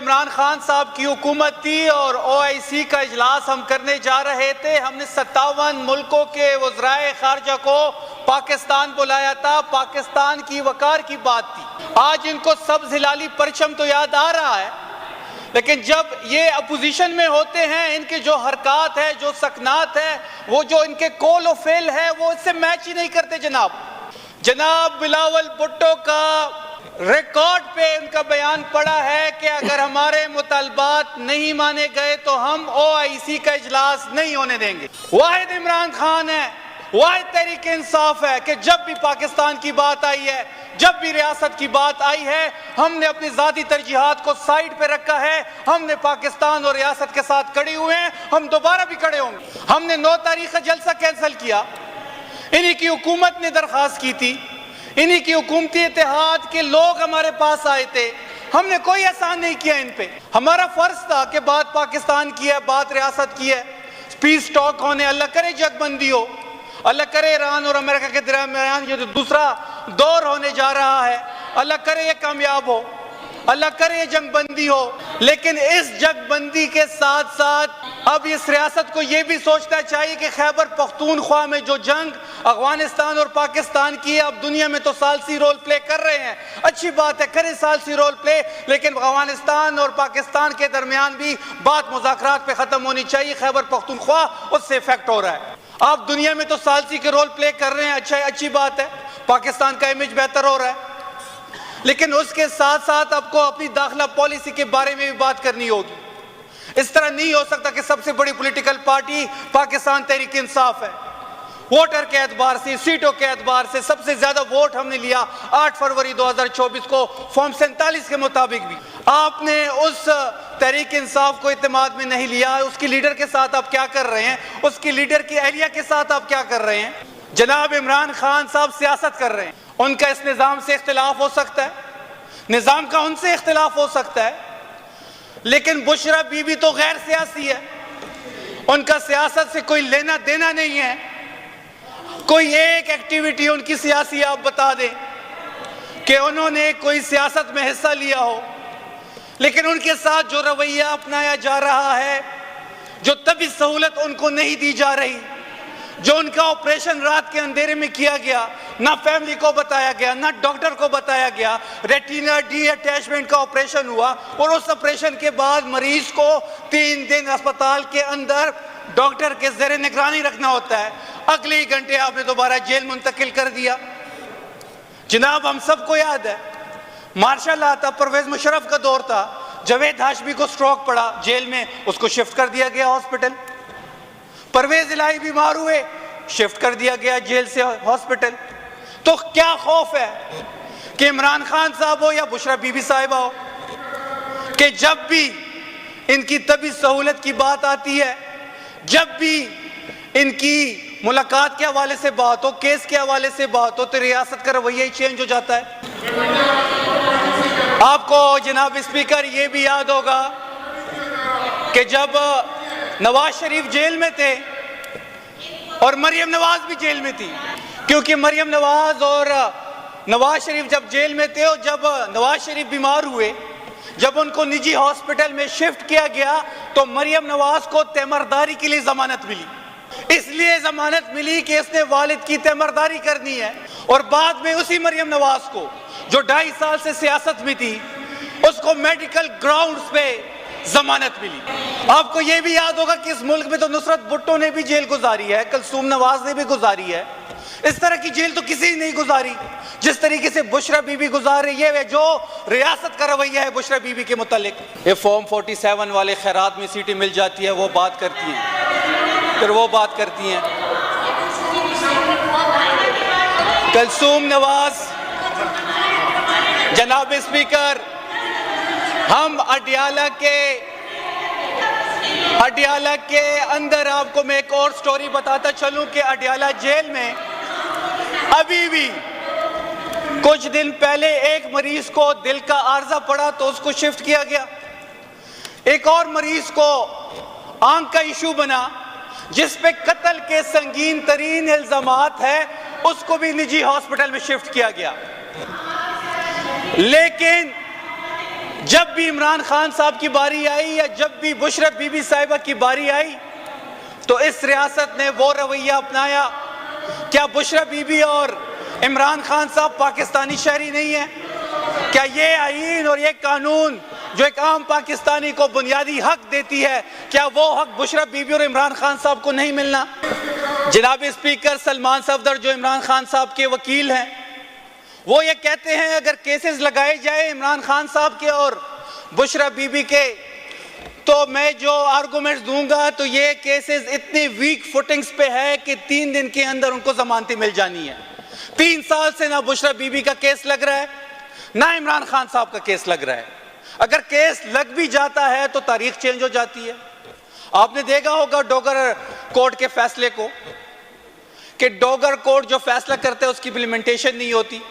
इमरान खान साहब की हुकूमत थी और OIC का इजलास हम करने जा रहे थे। हमने 57 मुल्कों के वज़राए खारजा को पाकिस्तान बुलाया था। पाकिस्तान की वकार की बात थी। आज इनको सब्ज़ हिलाली परचम तो याद आ रहा है, लेकिन जब ये अपोजिशन में होते हैं, इनके जो हरकत है, जो सकनात है, वो जो इनके कौल व फेल है, वो इससे मैच ही नहीं करते। जनाब बिलावल भुट्टो का रिकॉर्ड पे उनका बयान पड़ा है कि अगर हमारे मुतालबात नहीं माने गए तो हम OIC का इजलास नहीं होने देंगे। वाहिद इमरान खान है, वाहिद तहरीक इंसाफ है कि जब भी पाकिस्तान की बात आई है, जब भी रियासत की बात आई है, हमने अपनी ज़ाती तरजीहात को साइड पे रखा है। हमने पाकिस्तान और रियासत के साथ खड़े हुए हैं, हम दोबारा भी खड़े होंगे। हमने 9 तारीख का जलसा कैंसिल किया, इन्हीं की हुकूमत ने दरख्वास्त की थी, इन्हीं की हुकूमती इत्तेहाद के लोग हमारे पास आए थे। हमने कोई एहसान नहीं किया इन पे। हमारा फर्ज था कि बात पाकिस्तान की है, बात रियासत की है, पीस टॉक होने, अल्लाह करे जगबंदी हो, अल्लाह करे ईरान और अमेरिका के दरमियान ये जो दूसरा दौर होने जा रहा है, अल्लाह करे ये कामयाब हो, अल्लाह करे ये जंगबंदी हो। लेकिन इस जंगबंदी के साथ साथ अब इस रियासत को यह भी सोचना चाहिए कि खैबर पख्तूनख्वा में जो जंग अफगानिस्तान और पाकिस्तान की है, अब दुनिया में तो सालसी रोल प्ले कर रहे हैं, अच्छी बात है, करें सालसी रोल प्ले, लेकिन अफगानिस्तान और पाकिस्तान के दरमियान भी बात मुज़ाकरात पे ख़त्म होनी चाहिए। खैबर पख्तूनख्वा उससे इफेक्ट हो रहा है। आप दुनिया में तो सालसी के रोल प्ले कर रहे हैं, अच्छा है, अच्छी बात है, पाकिस्तान का इमेज बेहतर हो रहा है, लेकिन उसके साथ साथ आपको अपनी दाखिला पॉलिसी के बारे में भी बात करनी होगी। इस तरह नहीं हो सकता कि सबसे बड़ी पॉलिटिकल पार्टी पाकिस्तान तहरीक इंसाफ है। वोटर के एतबार से, सीटों के एतबार से सबसे ज्यादा वोट हमने लिया 8 फरवरी 2024 को फॉर्म 47 के मुताबिक भी। आपने उस तहरीक इंसाफ को इत्तेमाद में नहीं लिया। उसकी लीडर के साथ आप क्या कर रहे हैं, उसकी लीडर की अहलिया के साथ आप क्या कर रहे हैं। जनाब इमरान खान साहब सियासत कर रहे हैं, उनका इस निज़ाम से इख्तिलाफ हो सकता है, निज़ाम का उनसे इख्तिलाफ हो सकता है, लेकिन बुशरा बीबी तो गैर सियासी है, उनका सियासत से कोई लेना देना नहीं है। कोई एक एक्टिविटी उनकी सियासी आप बता दें कि उन्होंने कोई सियासत में हिस्सा लिया हो, लेकिन उनके साथ जो रवैया अपनाया जा रहा है, जो तभी सहूलत उनको नहीं दी जा रही, जो उनका ऑपरेशन रात के अंधेरे में किया गया, ना फैमिली को बताया गया, ना डॉक्टर को बताया गया, रेटिना डी अटैचमेंट का ऑपरेशन हुआ और उस ऑपरेशन के बाद मरीज को 3 दिन अस्पताल के अंदर डॉक्टर के ज़ेरे निगरानी रखना होता है। अगले ही घंटे आपने दोबारा जेल मुंतकिल कर दिया। जनाब हम सबको याद है, मार्शल लॉ था, परवेज मुशर्रफ का दौर था, जवेद हाशमी को स्ट्रोक पड़ा जेल में, उसको शिफ्ट कर दिया गया हॉस्पिटल। परवेज इलाही बीमार हुए, शिफ्ट कर दिया गया जेल से हॉस्पिटल। तो क्या खौफ है कि इमरान खान साहब हो या बुशरा बीबी साहिबा हो, कि जब भी इनकी तभी सहूलत की बात आती है, जब भी इनकी मुलाकात के हवाले से बात हो, केस के हवाले से बात हो, तो रियासत का रवैया ही चेंज हो जाता है। आपको जनाब स्पीकर ये भी याद होगा कि जब नवाज शरीफ जेल में थे और मरियम नवाज भी जेल में थी, क्योंकि मरियम नवाज और नवाज शरीफ जब जेल में थे और जब नवाज शरीफ बीमार हुए, जब उनको निजी हॉस्पिटल में शिफ्ट किया गया, तो मरियम नवाज को तैमरदारी के लिए जमानत मिली। इसलिए जमानत मिली कि इसने वालिद की तैमरदारी करनी है, और बाद में उसी मरियम नवाज को जो 2.5 साल से सियासत में थी, उसको मेडिकल ग्राउंड्स पे जमानत मिली। आपको यह भी याद होगा कि इस मुल्क में तो नुसरत भुट्टो ने भी जेल गुजारी है, कुलसूम नवाज ने भी गुजारी है। इस तरह की जेल तो किसी ने नहीं गुजारी जिस तरीके से बुशरा बीबी गुजार रही है। जो रियासत का रवैया है बुशरा बीबी के मुतालिक, ये फॉर्म 47 वाले खैरात में सीटें मिल जाती है, वो बात करती हैं, फिर वो बात करती हैं। कुलसूम नवाज, जनाब स्पीकर, हम अडियाला के अंदर आपको मैं एक और स्टोरी बताता चलूं कि अडियाला जेल में अभी भी कुछ दिन पहले एक मरीज को दिल का आर्जा पड़ा तो उसको शिफ्ट किया गया। एक और मरीज को आंख का इशू बना जिस पे कत्ल के संगीन तरीन इल्जामात है, उसको भी निजी हॉस्पिटल में शिफ्ट किया गया। लेकिन जब भी इमरान खान साहब की बारी आई या जब भी बुशरा बीबी साहिबा की बारी आई तो इस रियासत ने वो रवैया अपनाया। क्या बुशरा बीबी और इमरान खान साहब पाकिस्तानी शहरी नहीं है? क्या ये आईन और ये कानून जो एक आम पाकिस्तानी को बुनियादी हक देती है, क्या वो हक बुशरा बीबी और इमरान खान साहब को नहीं मिलना? जनाब स्पीकर सलमान सफदर जो इमरान खान साहब के वकील हैं, वो ये कहते हैं अगर केसेस लगाए जाए इमरान खान साहब के और बुशरा बीबी के तो मैं जो आर्गूमेंट्स दूंगा तो ये केसेस इतने वीक फुटिंग्स पे है कि 3 दिन के अंदर उनको जमानती मिल जानी है। 3 साल से ना बुशरा बीबी का केस लग रहा है ना इमरान खान साहब का केस लग रहा है। अगर केस लग भी जाता है तो तारीख चेंज हो जाती है। आपने देखा होगा डोगर कोर्ट के फैसले को कि डोगर कोर्ट जो फैसला करते हैं उसकी इम्प्लीमेंटेशन नहीं होती।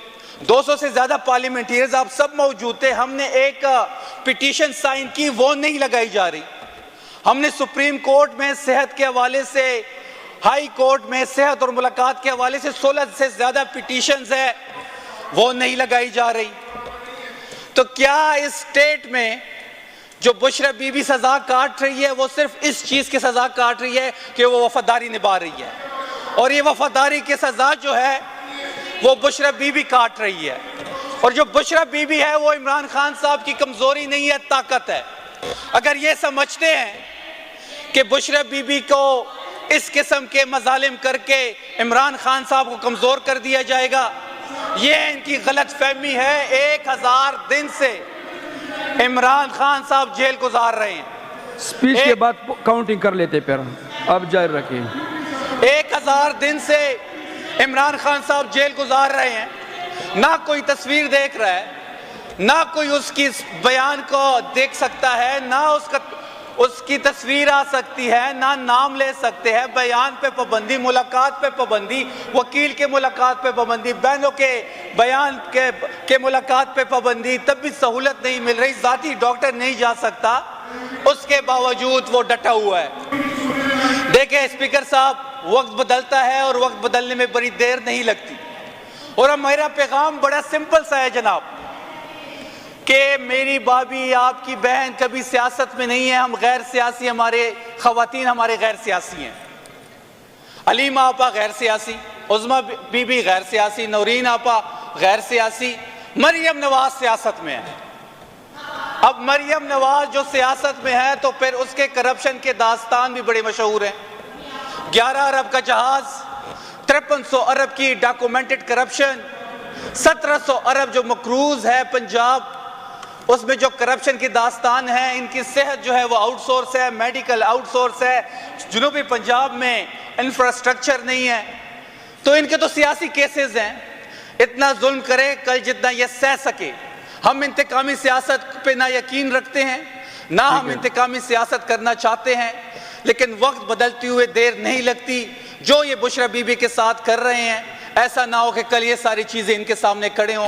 200 से ज्यादा पार्लियामेंटेरियंस आप सब मौजूद थे। हमने एक पिटीशन साइन की, वो नहीं लगाई जा रही। हमने सुप्रीम कोर्ट में सेहत के हवाले से, हाई कोर्ट में सेहत और मुलाकात के हवाले से 16 से ज्यादा पिटीशंस है, वो नहीं लगाई जा रही। तो क्या इस स्टेट में जो बुशरा बीबी सजा काट रही है वो सिर्फ इस चीज की सजा काट रही है कि वो वफादारी निभा रही है, और ये वफादारी की सजा जो है वो बुशरा बीबी काट रही है। और जो बुशरा बीबी है वो इमरान खान साहब की कमजोरी नहीं है, ताकत है। अगर ये समझते हैं कि बुशरा बीबी को इस किस्म के मजालिम करके इमरान खान साहब को कमजोर कर दिया जाएगा, ये इनकी गलत फहमी है। 1000 दिन से इमरान खान साहब जेल गुजार रहे हैं। स्पीच के बाद काउंटिंग कर लेते, फिर अब जारी रखिए। 1000 दिन से इमरान खान साहब जेल गुजार रहे हैं, ना कोई तस्वीर देख रहा है, ना कोई उसकी बयान को देख सकता है, ना उसकी तस्वीर आ सकती है, ना नाम ले सकते हैं। बयान पे पाबंदी, मुलाकात पे पाबंदी, वकील के मुलाकात पे पाबंदी, बहनों के बयान के मुलाकात पे पाबंदी, तब भी सहूलत नहीं मिल रही। जाती डॉक्टर नहीं जा सकता, उसके बावजूद वो डटा हुआ है। देखिए स्पीकर साहब, वक्त बदलता है और वक्त बदलने में बड़ी देर नहीं लगती। और अब मेरा पैगाम बड़ा सिंपल सा है जनाब, कि मेरी भाभी, आपकी बहन कभी सियासत में नहीं है। हम गैर सियासी, हमारे खवातीन हमारे गैर सियासी हैं। अलीमा आपा गैर सियासी, उज़मा बीबी गैर सियासी, नौरीन आपा गैर सियासी, मरियम नवाज सियासत में है। अब मरियम नवाज जो सियासत में है तो फिर उसके करप्शन के दास्तान भी बड़े मशहूर हैं। 11 अरब का जहाज, 5300 अरब की डॉक्यूमेंटेड करप्शन, 1700 अरब जो मकरूज है पंजाब, उसमें जो करप्शन की दास्तान है। इनकी सेहत जो है वो आउटसोर्स है, मेडिकल आउटसोर्स है। जनूबी पंजाब में इंफ्रास्ट्रक्चर नहीं है, तो इनके तो सियासी केसेस हैं। इतना जुल्म करे कल जितना ये सह सके। हम इंतकामी सियासत पे ना यकीन रखते हैं, ना हम इंतकामी सियासत करना चाहते हैं, लेकिन वक्त बदलते हुए देर नहीं लगती। जो ये बुशरा बीबी के साथ कर रहे हैं, ऐसा ना हो कि कल ये सारी चीजें इनके सामने खड़े हों।